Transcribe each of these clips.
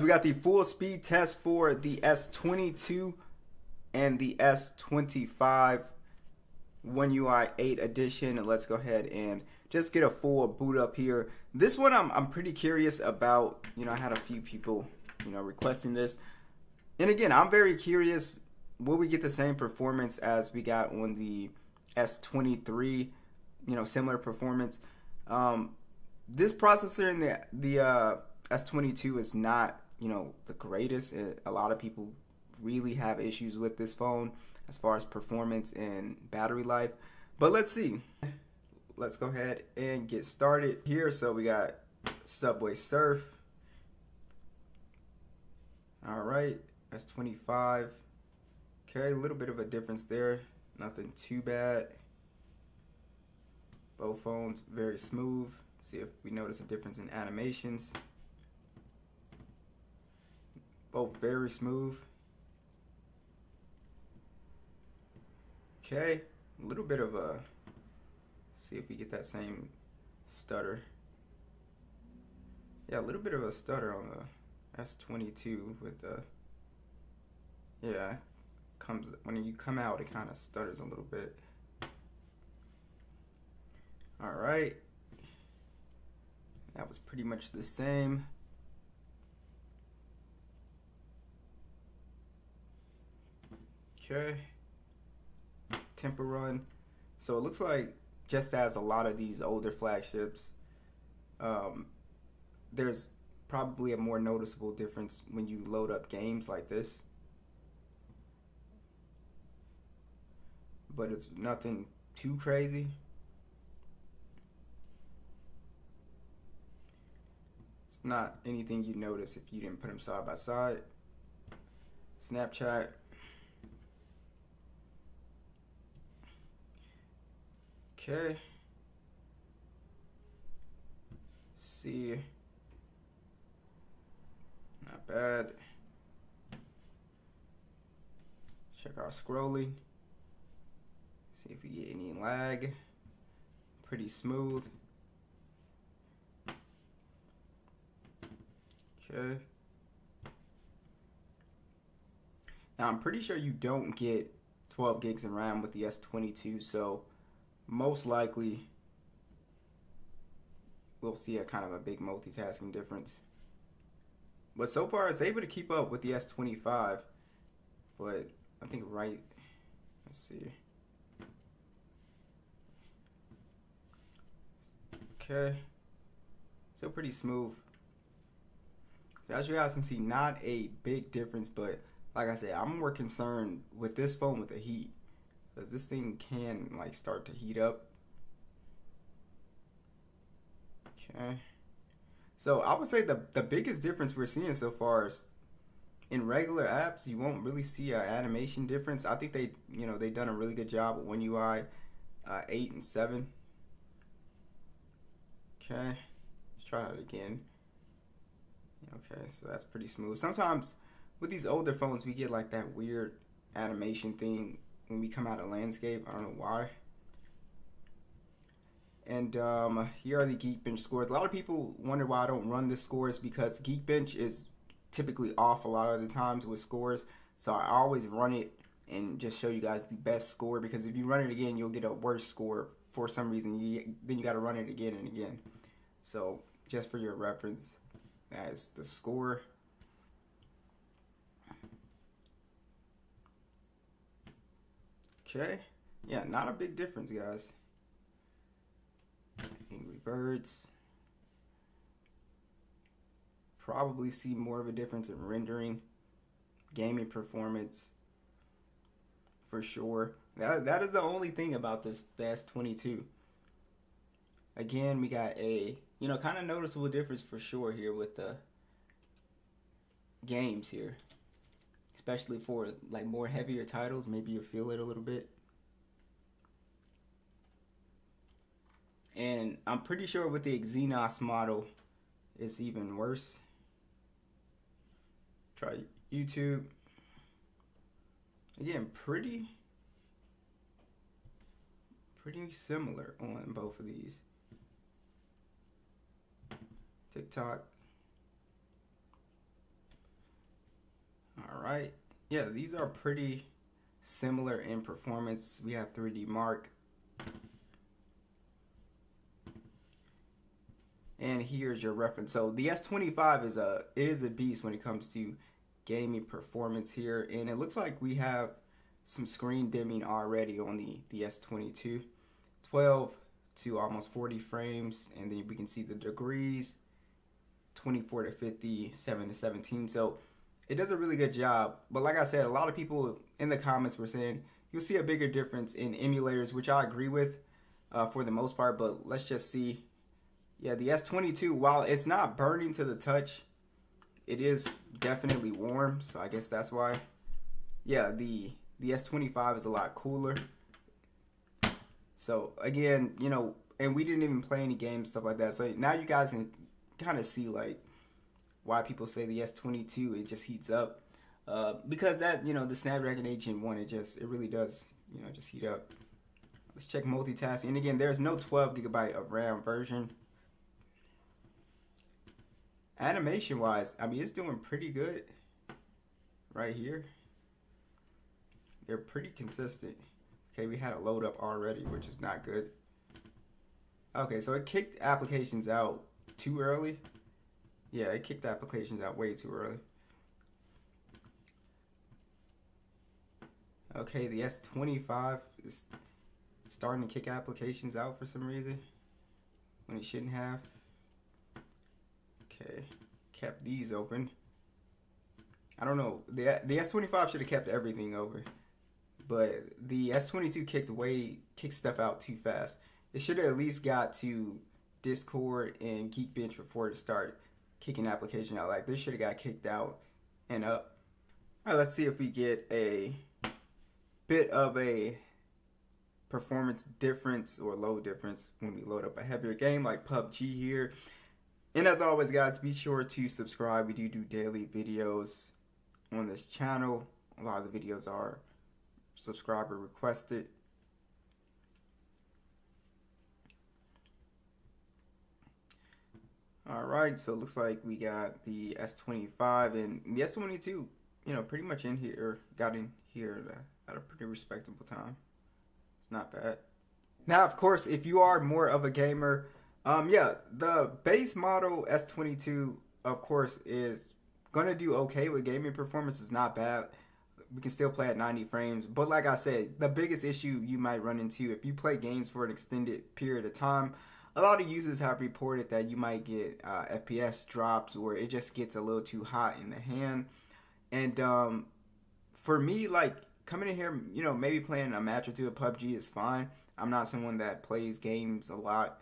we got the full speed test for the S22 and the S25 One UI 8 edition. And let's go ahead and just get a full boot up here. This one I'm pretty curious about. I had a few people requesting this, and again, I'm very curious, will we get the same performance as we got on the S23, similar performance. This processor in the S22 is not the greatest. A lot of people really have issues with this phone as far as performance and battery life, but let's see. Let's go ahead and get started here. So we got Subway Surf. All right, S25. Okay, a little bit of a difference there. Nothing too bad. Both phones very smooth. See if we notice a difference in animations. Both very smooth. Okay, a little bit of a, see if we get that same stutter. Yeah, a little bit of a stutter on the S22 with the, yeah, comes when you come out, it kind of stutters a little bit. All right, that was pretty much the same. Okay, temper run. So it looks like, just as a lot of these older flagships, there's probably a more noticeable difference when you load up games like this, but it's nothing too crazy. It's not anything you notice if you didn't put them side by side. Snapchat. Okay. See. Not bad. Check our scrolling. See if we get any lag. Pretty smooth. Okay. Now I'm pretty sure you don't get 12 gigs of RAM with the S22, so most likely we'll see a kind of a big multitasking difference. But so far it's able to keep up with the S25, but I think let's see. Okay, still pretty smooth. As you guys can see, not a big difference, but like I said, I'm more concerned with this phone with the heat, because this thing can start to heat up. Okay, so I would say the biggest difference we're seeing so far is in regular apps, you won't really see an animation difference. I think they've done a really good job with One UI 8 and 7. Okay, let's try that again. Okay, so that's pretty smooth. Sometimes with these older phones, we get that weird animation thing when we come out of landscape. I don't know why. And here are the Geekbench scores. A lot of people wonder why I don't run the scores, because Geekbench is typically off a lot of the times with scores. So I always run it and just show you guys the best score, because if you run it again, you'll get a worse score for some reason. Then you got to run it again and again. So just for your reference, that's the score. Okay, yeah, not a big difference, guys. Angry Birds. Probably see more of a difference in rendering, gaming performance, for sure. That is the only thing about the S22. Again, we got a kind of noticeable difference for sure here with the games here, especially for more heavier titles. Maybe you feel it a little bit. And I'm pretty sure with the Exynos model, it's even worse. Try YouTube. Again, pretty similar on both of these. TikTok. right. Yeah, these are pretty similar in performance. We have 3D Mark. And here's your reference. So the S25 is a beast when it comes to gaming performance here. And it looks like we have some screen dimming already on the S22. 12 to almost 40 frames. And then we can see the degrees. 24 to 50, 7 to 17. So it does a really good job. But like I said, a lot of people in the comments were saying you'll see a bigger difference in emulators, which I agree with for the most part. But let's just see. Yeah, the S22, while it's not burning to the touch, it is definitely warm. So I guess that's why. Yeah, the S25 is a lot cooler. So again, you know, and we didn't even play any games, stuff like that. So now you guys can kind of see like why people say the S22 it just heats up, because that, you know, the Snapdragon 8 Gen 1 it really does, you know, just heat up. Let's check multitasking. And again, there's no 12 gigabyte of RAM version. Animation wise, I mean, it's doing pretty good right here. They're pretty consistent. Okay, we had a load up already, which is not good. Okay, so it kicked applications out too early. Yeah, it kicked applications out way too early. Okay, the S25 is starting to kick applications out for some reason when it shouldn't have. Okay, kept these open. I don't know. The S25 should have kept everything open, but the S22 kicked stuff out too fast. It should have at least got to Discord and Geekbench before it start kicking application out. Like this should have got kicked out and up. All right, let's see if we get a bit of a performance difference or load difference when we load up a heavier game like PUBG here. And as always, guys, be sure to subscribe. We do daily videos on this channel. A lot of the videos are subscriber requested. All right, so it looks like we got the S25 and the S22, you know, pretty much in here, got in here at a pretty respectable time. It's not bad. Now, of course, if you are more of a gamer, yeah, the base model S22, of course, is gonna do okay with gaming performance. It's not bad. We can still play at 90 frames. But like I said, the biggest issue you might run into if you play games for an extended period of time, a lot of users have reported that you might get FPS drops or it just gets a little too hot in the hand. And for me, like coming in here, you know, maybe playing a match or two of PUBG is fine. I'm not someone that plays games a lot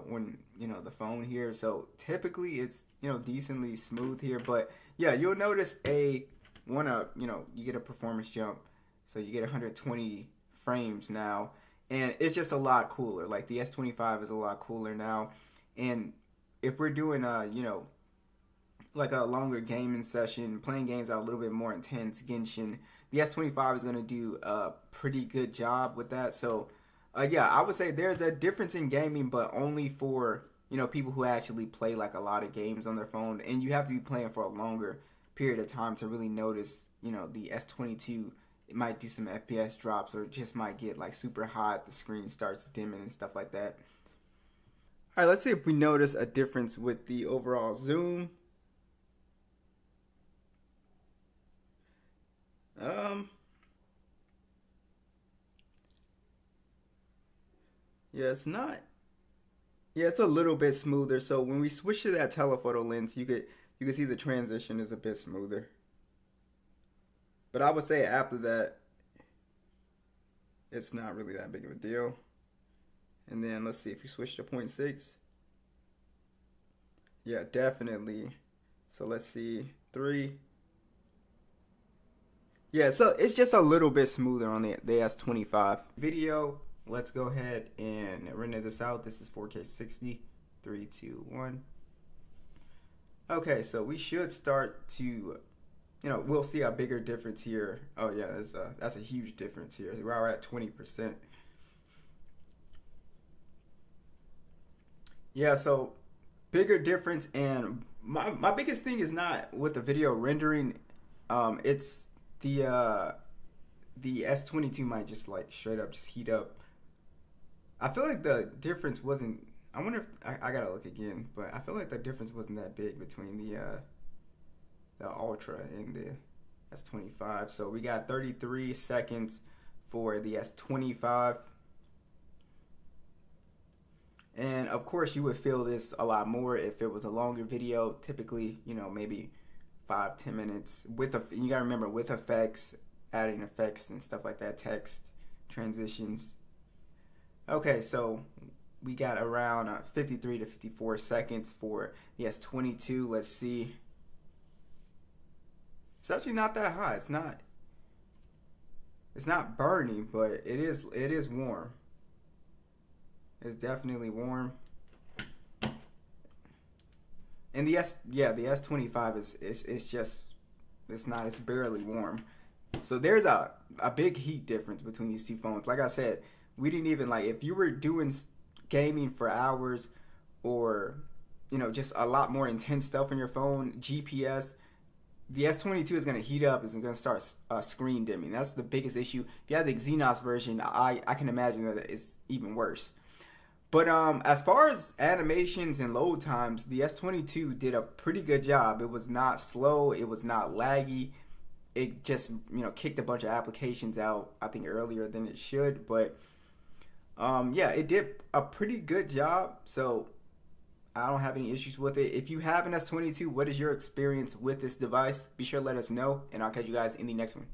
when, you know, the phone here. So typically it's, you know, decently smooth here. But yeah, you'll notice you get a performance jump. So you get 120 frames now. And it's just a lot cooler. Like the S25 is a lot cooler now. And if we're doing like a longer gaming session, playing games that are a little bit more intense, Genshin, the S25 is going to do a pretty good job with that. So yeah, I would say there's a difference in gaming, but only for, you know, people who actually play like a lot of games on their phone. And you have to be playing for a longer period of time to really notice, you know, the S22. It might do some FPS drops or it just might get like super hot. The screen starts dimming and stuff like that. All right, let's see if we notice a difference with the overall zoom. Yeah, it's not. Yeah, it's a little bit smoother. So when we switch to that telephoto lens, you can see the transition is a bit smoother. But I would say after that, it's not really that big of a deal. And then let's see if we switch to 0.6. Yeah, definitely. So let's see, 3. Yeah, so it's just a little bit smoother on the S25 video. Let's go ahead and render this out. This is 4K 60. 3, 2, 1. Okay, so we should start to, you know, we'll see a bigger difference here. Oh yeah, that's a huge difference here. We're at 20%. Yeah, so bigger difference, and my biggest thing is not with the video rendering. It's the S22 might just like straight up just heat up. I feel like the difference wasn't. I wonder if I gotta look again, but I feel like the difference wasn't that big between the Ultra and the S25. So we got 33 seconds for the S25. And of course, you would feel this a lot more if it was a longer video. Typically, you know, maybe 5-10 minutes. You gotta remember, with effects, adding effects and stuff like that, text, transitions. Okay, so we got around 53 to 54 seconds for the S22. Let's see. It's actually not that hot. It's not burning, but it is warm. It's definitely warm. And the S25 it's barely warm. So there's a big heat difference between these two phones. Like I said, we didn't even, like, if you were doing gaming for hours, or, you know, just a lot more intense stuff on your phone, GPS, the S22 is going to heat up, is going to start screen dimming. That's the biggest issue. If you have the Exynos version, I can imagine that it's even worse. But as far as animations and load times, the S22 did a pretty good job. It was not slow. It was not laggy. It just, you know, kicked a bunch of applications out, I think, earlier than it should. But yeah, it did a pretty good job. So I don't have any issues with it. If you have an S22, what is your experience with this device? Be sure to let us know, and I'll catch you guys in the next one.